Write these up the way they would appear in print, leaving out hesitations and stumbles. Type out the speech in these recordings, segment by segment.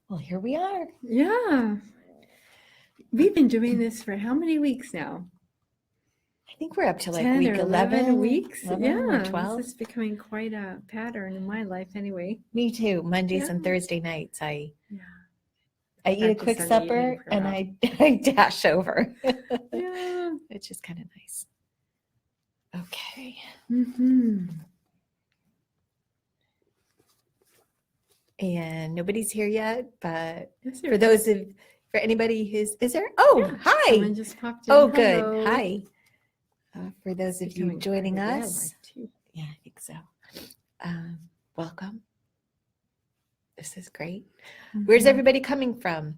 Well, here we are. Yeah. We've been doing this for how many weeks now? I think we're up to like 10 week or 11 weeks. 11 or 12. This is becoming quite a pattern in my life anyway. Me too. Mondays Yeah. and Thursday nights, I eat a Practice quick on the evening supper for a and while. I dash over. Yeah. It's just kind of nice. Okay. Mm-hmm. And nobody's here yet, but Yes, for anybody is there? Oh, yeah, hi. someone just popped in. Oh, Hello. good. Hi. For those It's of you becoming joining quite a red us. light, too. Yeah, I think so. Welcome. This is great. Where's everybody coming from?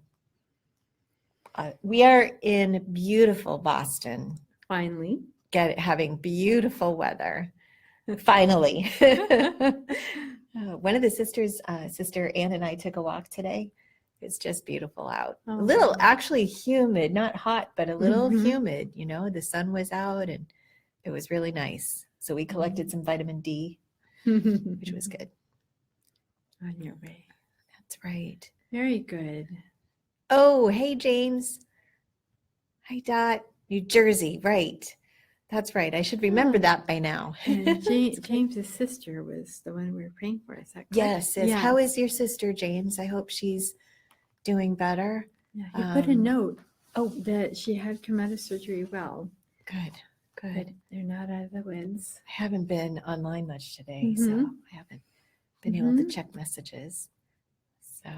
We are in beautiful Boston. Finally. Having beautiful weather. Finally. One of the sisters, Sister Ann and I took a walk today. It's just beautiful out. Oh. A little actually humid, not hot, but a little Mhm. humid. You know, the sun was out and it was really nice. So we collected some vitamin D, which was good. On your way. That's right. Very good. Oh, hey, James. Hi, Dot. New Jersey, right. That's right. I should remember that by now. And James's sister was the one we were praying for. Is that correct? Yes. How is your sister, James? I hope she's doing better. Yeah, he put a note that she had come out of surgery well. Good. But they're not out of the woods. I haven't been online much today, so I haven't been able to check messages. So,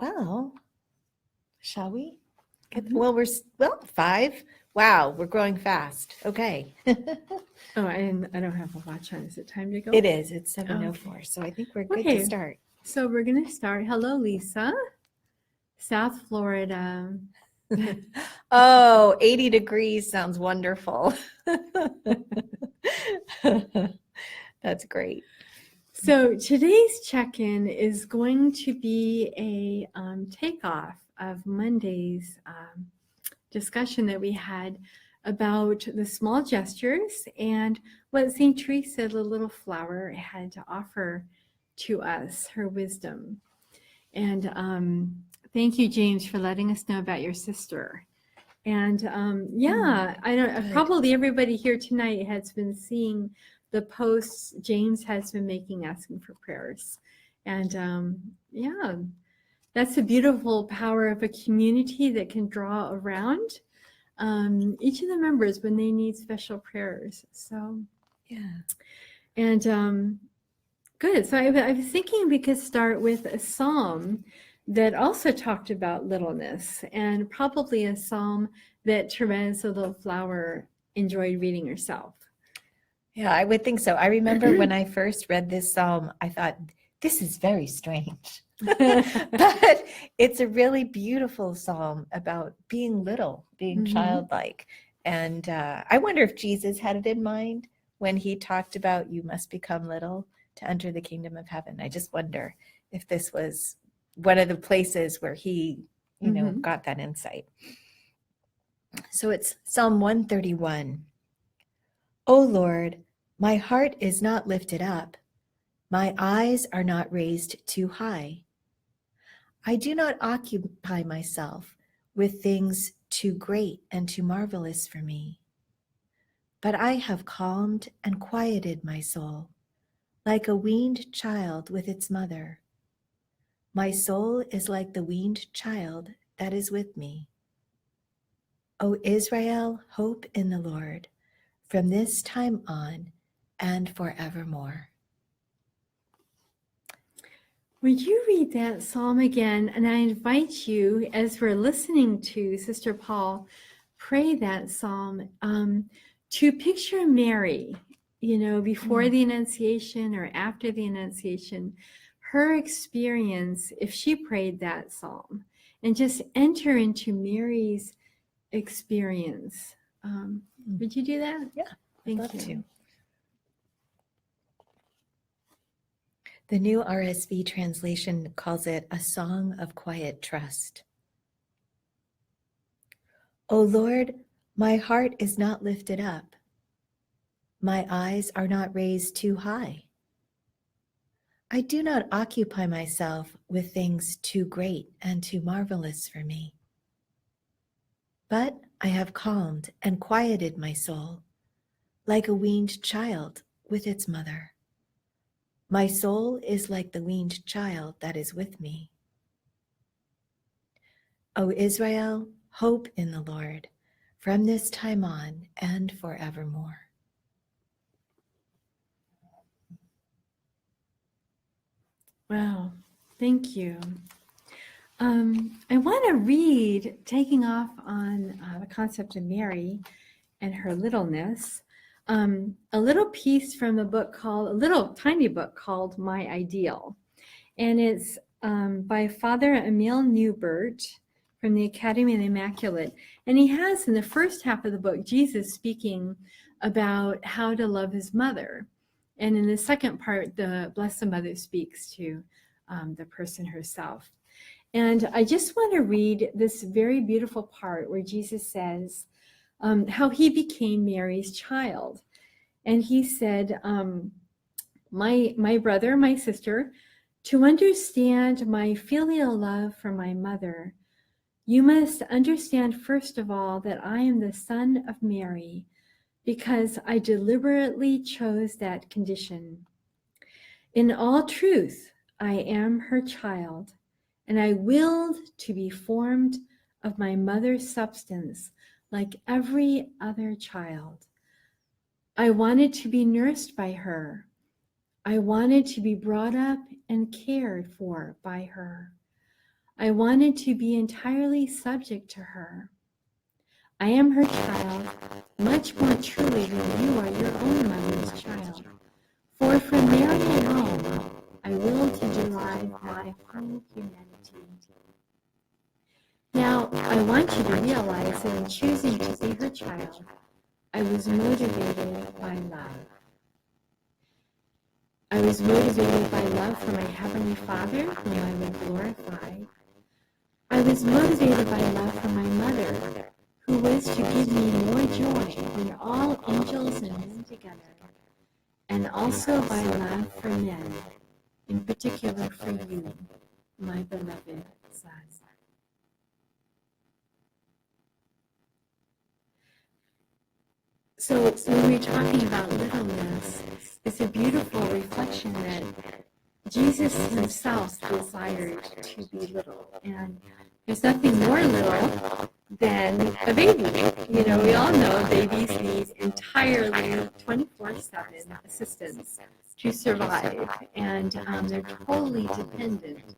well, shall we? Well, we're 5. Wow, we're growing fast. Okay. Oh, I don't have a watch on. Is it time to go? It is. It's 7:04, so I think we're good to start. So we're going to start. Hello, Lisa. South Florida. Oh, 80 degrees sounds wonderful. That's great. So today's check-in is going to be a takeoff of Monday's discussion that we had about the small gestures and what St. Teresa, the little flower, had to offer to us, her wisdom. And thank you, James, for letting us know about your sister. And I don't. Probably everybody here tonight has been seeing the posts James has been making asking for prayers. And that's the beautiful power of a community that can draw around each of the members when they need special prayers. So, yeah. And good. So I was thinking we could start with a psalm that also talked about littleness, and probably a psalm that Therese, the little flower, enjoyed reading herself. Yeah, I would think so. I remember when I first read this psalm, I thought, this is very strange. But it's a really beautiful psalm about being little, being childlike. And I wonder if Jesus had it in mind when he talked about you must become little to enter the kingdom of heaven. I just wonder if this was one of the places where he, got that insight. So it's Psalm 131. O Lord, my heart is not lifted up. My eyes are not raised too high. I do not occupy myself with things too great and too marvelous for me. But I have calmed and quieted my soul, like a weaned child with its mother. My soul is like the weaned child that is with me. O Israel, hope in the Lord, from this time on and forevermore. Would you read that psalm again? And I invite you, as we're listening to Sister Paul pray that psalm, to picture Mary, before the Annunciation or after the Annunciation, her experience, if she prayed that psalm, and just enter into Mary's experience. Would you do that? Yeah, Thank I'd love you. to. The New RSV translation calls it a song of quiet trust. O Lord, my heart is not lifted up. My eyes are not raised too high. I do not occupy myself with things too great and too marvelous for me. But I have calmed and quieted my soul, like a weaned child with its mother. My soul is like the weaned child that is with me. O Israel, hope in the Lord, from this time on and forevermore. Wow, thank you. I want to read, taking off on the concept of Mary and her littleness, a little piece from a little tiny book called My Ideal. And it's by Father Emil Newbert from the Academy of the Immaculate. And he has in the first half of the book, Jesus speaking about how to love his mother. And in the second part, the Blessed Mother speaks to the person herself. And I just want to read this very beautiful part where Jesus says how he became Mary's child. And he said, my brother, my sister, to understand my filial love for my mother, you must understand first of all that I am the son of Mary, because I deliberately chose that condition. In all truth, I am her child, and I willed to be formed of my mother's substance like every other child. I wanted to be nursed by her. I wanted to be brought up and cared for by her. I wanted to be entirely subject to her. I am her child, much more truly than you are your own mother's child. For from Mary alone, I will to derive my whole humanity. Now, I want you to realize that in choosing to be her child, I was motivated by love. I was motivated by love for my Heavenly Father, whom I would glorify. I was motivated by love for my mother, who was to give me more joy than all angels and men together, and also by love for men, in particular for you, my beloved son. So when we're talking about littleness, it's a beautiful reflection that Jesus himself desired to be little. And there's nothing more little than a baby. You know, we all know babies need entirely 24/7 assistance to survive. And they're totally dependent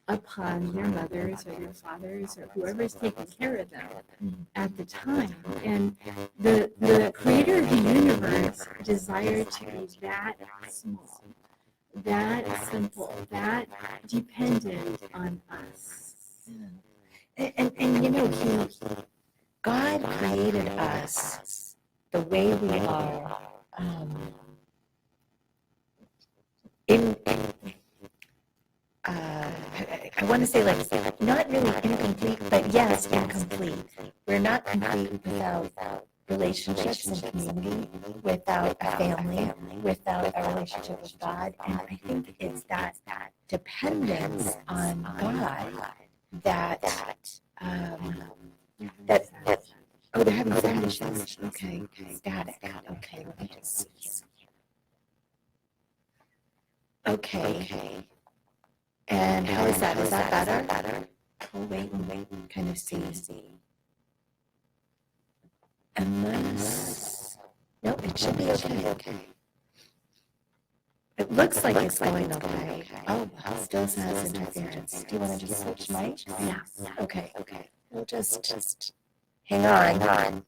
upon their mothers or their fathers or whoever's taking care of them at the time. And the creator of the universe desired to be that small, that simple, that dependent on us. And you know, God created us the way we are. I want to say like not really incomplete, but yes, incomplete. We're not complete without relationships and community, without a family, without a relationship with God. And I think it's that dependence on God that oh, they're having sound issues. Okay, static. Okay, let me just see here. Okay. And how is that? Is that better? We'll wait and kind of see. Unless, nope, it should be okay. It looks like it's going okay. Oh, it still says interference. Do you want to just switch mics? Yeah. Okay. We'll just hang on.